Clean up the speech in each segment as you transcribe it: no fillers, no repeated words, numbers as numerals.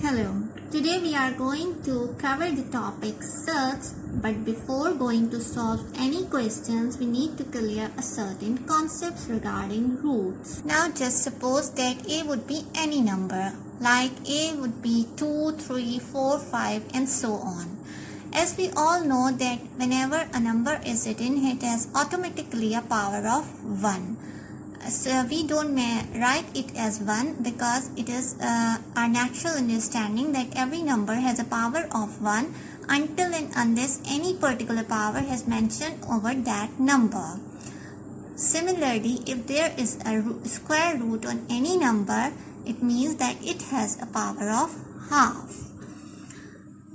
Hello, today we are going to cover the topic search, but before going to solve any questions, we need to clear a certain concepts regarding roots. Now just suppose that A would be any number, like A would be 2, 3, 4, 5 and so on. As we all know that whenever a number is written, it has automatically a power of 1. So we don't write it as 1 because it is our natural understanding that every number has a power of 1 until and unless any particular power has mentioned over that number. Similarly, if there is a square root on any number, it means that it has a power of half.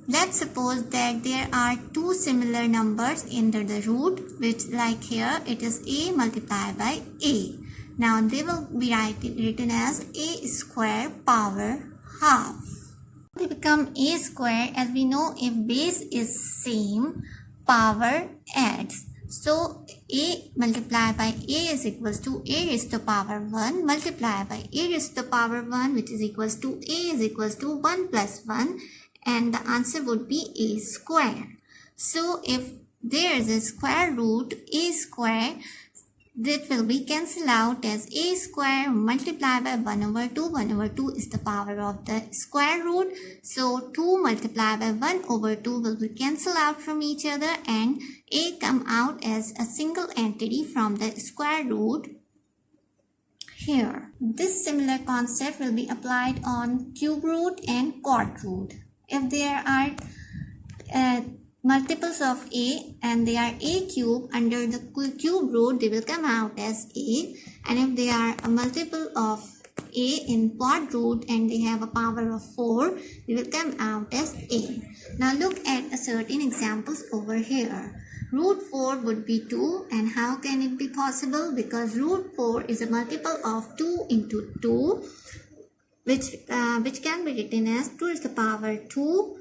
Let's suppose that there are two similar numbers under the root, which like here it is a multiplied by a. Now they will be written as a square power half. They become a square, as we know if base is same, power adds. So a multiplied by a is equals to a raised to the power 1 multiplied by a raised to the power 1, which is equals to a is equals to 1 plus 1, and the answer would be a square. So if there is a square root, a square, that will be cancelled out as a square multiplied by 1 over 2. 1 over 2 is the power of the square root. So 2 multiplied by 1 over 2 will be cancelled out from each other and a come out as a single entity from the square root here. This similar concept will be applied on cube root and quad root. If there are multiples of a and they are a cube, under the cube root they will come out as a, and if they are a multiple of a in quad root and they have a power of 4, they will come out as a. Now look at a certain examples over here. Root 4 would be 2, and how can it be possible? Because root 4 is a multiple of 2 into 2, which can be written as 2 is the power 2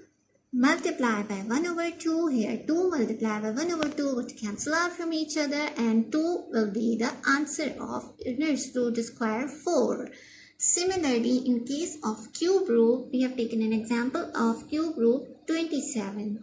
multiplied by 1 over 2. Here 2 multiplied by 1 over 2 would cancel out from each other, and 2 will be the answer of inverse root square 4. Similarly, in case of cube root, we have taken an example of cube root 27.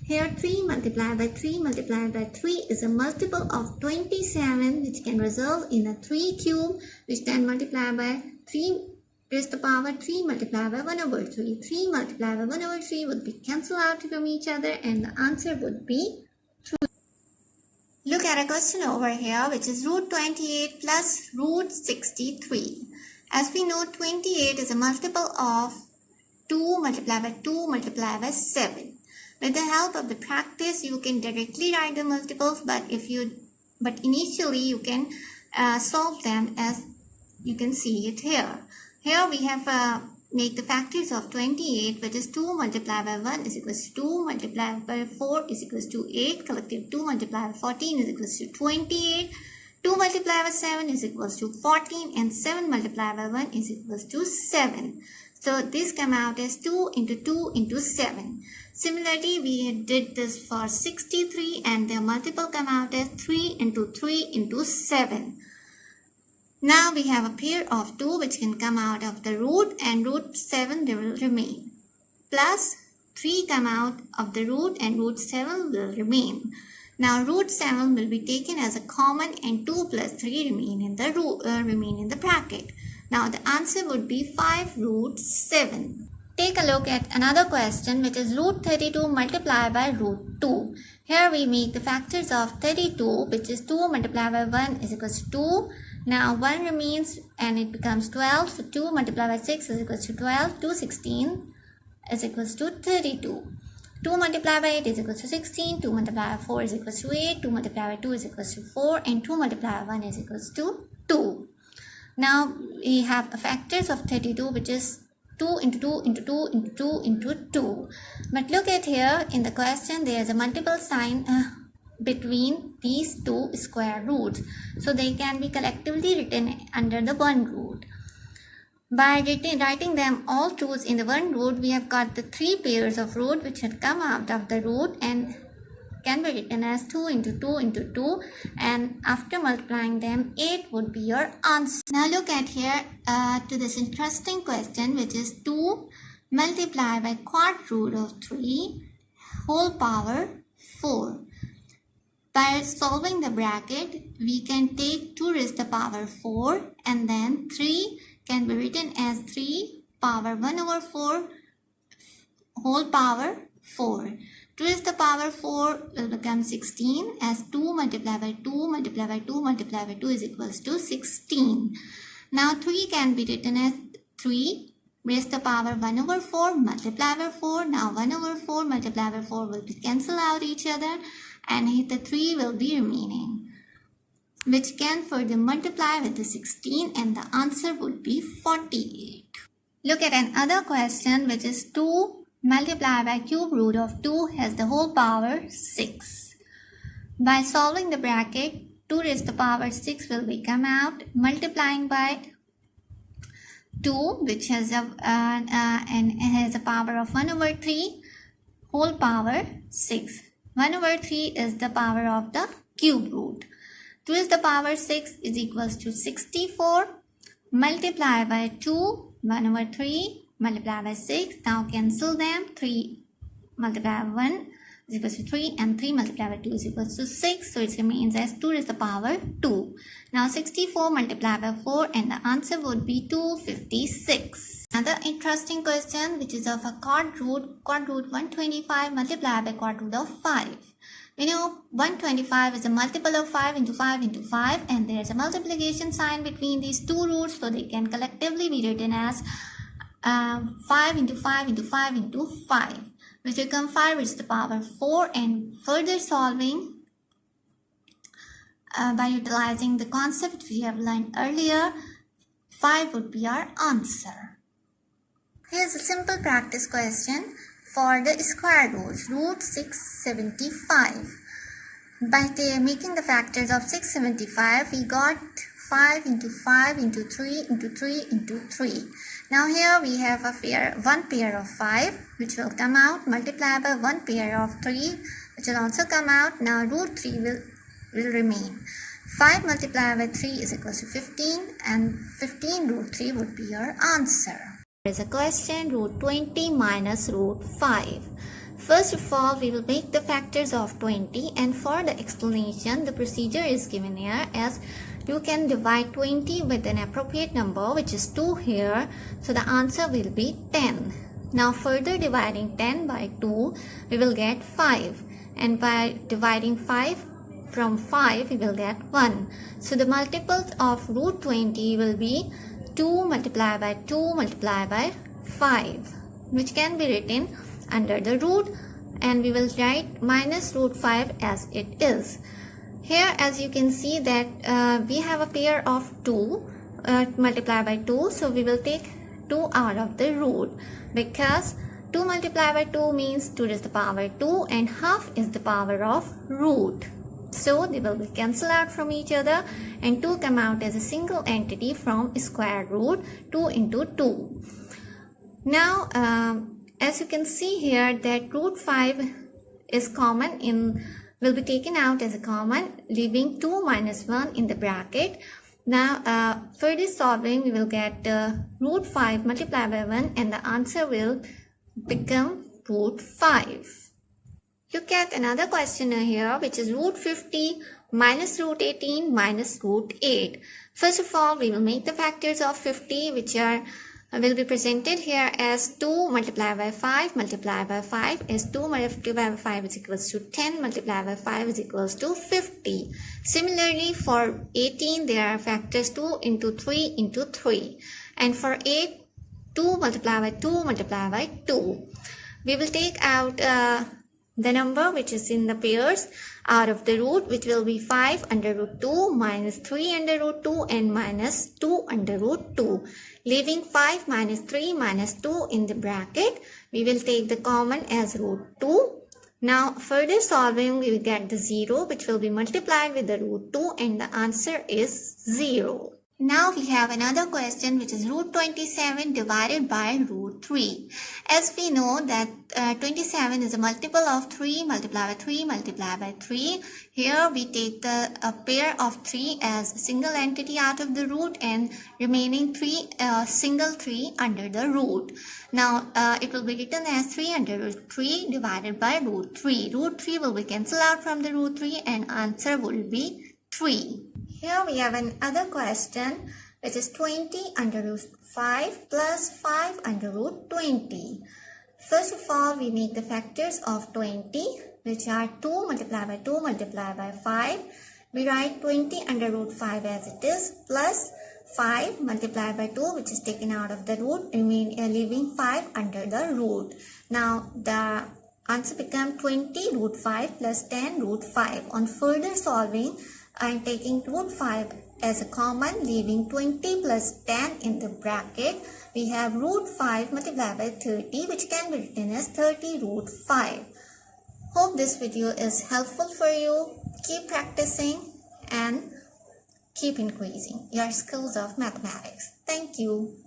Here 3 multiplied by 3 multiplied by 3 is a multiple of 27, which can result in a 3 cube, which then multiplied by 3 raised to the power 3 multiplied by 1 over 3. 3 multiplied by 1 over 3 would be cancelled out from each other, and the answer would be 3. Look at a question over here, which is root 28 plus root 63. As we know, 28 is a multiple of 2 multiplied by 2 multiplied by 7. With the help of the practice, you can directly write the multiples, but initially you can solve them as you can see it here. Here we have make the factors of 28, which is 2 multiplied by 1 is equals to 2 multiplied by 4 is equals to 8. Collective 2 multiplied by 14 is equals to 28. 2 multiplied by 7 is equals to 14, and 7 multiplied by 1 is equals to 7. So this come out as 2 into 2 into 7. Similarly, we did this for 63, and the multiple come out as 3 into 3 into 7. Now we have a pair of 2 which can come out of the root, and root 7 they will remain. Plus 3 come out of the root, and root 7 will remain. Now root 7 will be taken as a common, and 2 plus 3 remain in the bracket. Now the answer would be 5 root 7. Take a look at another question, which is root 32 multiplied by root 2. Here we make the factors of 32, which is 2 multiplied by 1 is equals to 2. Now 1 remains and it becomes 12. So 2 multiplied by 6 is equals to 12. 2 16 is equals to 32. 2 multiplied by 8 is equals to 16. 2 multiplied by 4 is equals to 8. 2 multiplied by 2 is equals to 4. And 2 multiplied by 1 is equals to 2. Now we have a factors of 32, which is 2 into 2 into 2 into 2 into 2. But look at here in the question, there is a multiple sign between these two square roots. So they can be collectively written under the one root. By writing them all twos in the one root, we have got the 3 pairs of root which had come out of the root and can be written as 2 into 2 into 2, and after multiplying them 8 would be your answer. Now look at here to this interesting question, which is 2 multiply by quart root of 3 whole power 4. By solving the bracket, we can take 2 raised to the power 4 and then 3 can be written as 3 power 1 over 4 whole power 4. 2 raised to the power 4 will become 16 as 2 multiplied by 2 multiplied by 2 multiplied by 2 is equals to 16. Now 3 can be written as 3 raised to the power 1 over 4 multiply by 4. Now 1 over 4 multiply by 4 will cancel out each other and the 3 will be remaining, which can further multiply with the 16 and the answer would be 48. Look at another question, which is 2 multiplied by cube root of 2 has the whole power 6. By solving the bracket, 2 raised to the power 6 will come out, multiplying by 2, which has a power of 1 over 3 whole power 6. 1 over 3 is the power of the cube root. 2 is the power 6 is equals to 64. Multiply by 2, 1 over 3, multiply by 6. Now cancel them. 3 multiply by 1 is equals to 3 and 3 multiplied by 2 is equals to 6. So it remains as 2 is the power 2. Now 64 multiplied by 4 and the answer would be 256. Another interesting question, which is of a quart root 125 multiplied by quart root of 5. We know 125 is a multiple of 5 into 5 into 5 and there is a multiplication sign between these two roots, so they can collectively be written as 5 into 5 into 5 into 5, which will become 5 raised to the power 4. And further solving by utilizing the concept we have learned earlier, 5 would be our answer. Here's a simple practice question for the square roots. Root 675. By making the factors of 675, we got 5 into 5 into 3 into 3 into 3. Now here we have one pair of 5, which will come out, multiplied by one pair of 3, which will also come out. Now root 3 will remain. 5 multiplied by 3 is equal to 15 and 15 root 3 would be your answer. There is a question, root 20 minus root 5. First of all, we will make the factors of 20, and for the explanation, the procedure is given here as you can divide 20 with an appropriate number, which is 2 here, so the answer will be 10. Now further dividing 10 by 2, we will get 5, and by dividing 5 from 5, we will get 1. So the multiples of root 20 will be 2 multiplied by 2 multiplied by 5, which can be written under the root, and we will write minus root 5 as it is. Here as you can see that we have a pair of 2 multiplied by 2, so we will take 2 out of the root, because 2 multiplied by 2 means 2 is the power 2 and half is the power of root. So they will be cancelled out from each other and 2 come out as a single entity from square root 2 into 2. Now as you can see here that root 5 is common will be taken out as a common, leaving 2 minus 1 in the bracket. Now for this solving we will get root 5 multiplied by 1 and the answer will become root 5. Look at another question here, which is root 50 minus root 18 minus root 8. First of all, we will make the factors of 50, which will be presented here as 2 multiplied by 5 multiplied by 5 is 2 multiplied by 5 is equals to 10 multiplied by 5 is equals to 50. Similarly, for 18, there are factors 2 into 3 into 3. And for 8, 2 multiplied by 2 multiplied by 2. We will take out the number which is in the pairs out of the root, which will be 5 under root 2 minus 3 under root 2 and minus 2 under root 2. Leaving 5 minus 3 minus 2 in the bracket, we will take the common as root 2. Now further solving, we will get the 0, which will be multiplied with the root 2 and the answer is 0. Now we have another question, which is root 27 divided by root 3. As we know that 27 is a multiple of 3 multiplied by 3 multiplied by 3. Here we take a pair of 3 as a single entity out of the root and remaining 3 single 3 under the root. Now it will be written as 3 under root 3 divided by root 3. Root 3 will be cancelled out from the root 3 and answer will be 3. Here we have another question, which is 20 under root 5 plus 5 under root 20. First of all, we make the factors of 20, which are 2 multiplied by 2 multiplied by 5. We write 20 under root 5 as it is, plus 5 multiplied by 2, which is taken out of the root, leaving 5 under the root. Now the answer becomes 20 root 5 plus 10 root 5. On further solving, I am taking root 5 as a common, leaving 20 plus 10 in the bracket. We have root 5 multiplied by 30, which can be written as 30 root 5. Hope this video is helpful for you. Keep practicing and keep increasing your skills of mathematics. Thank you.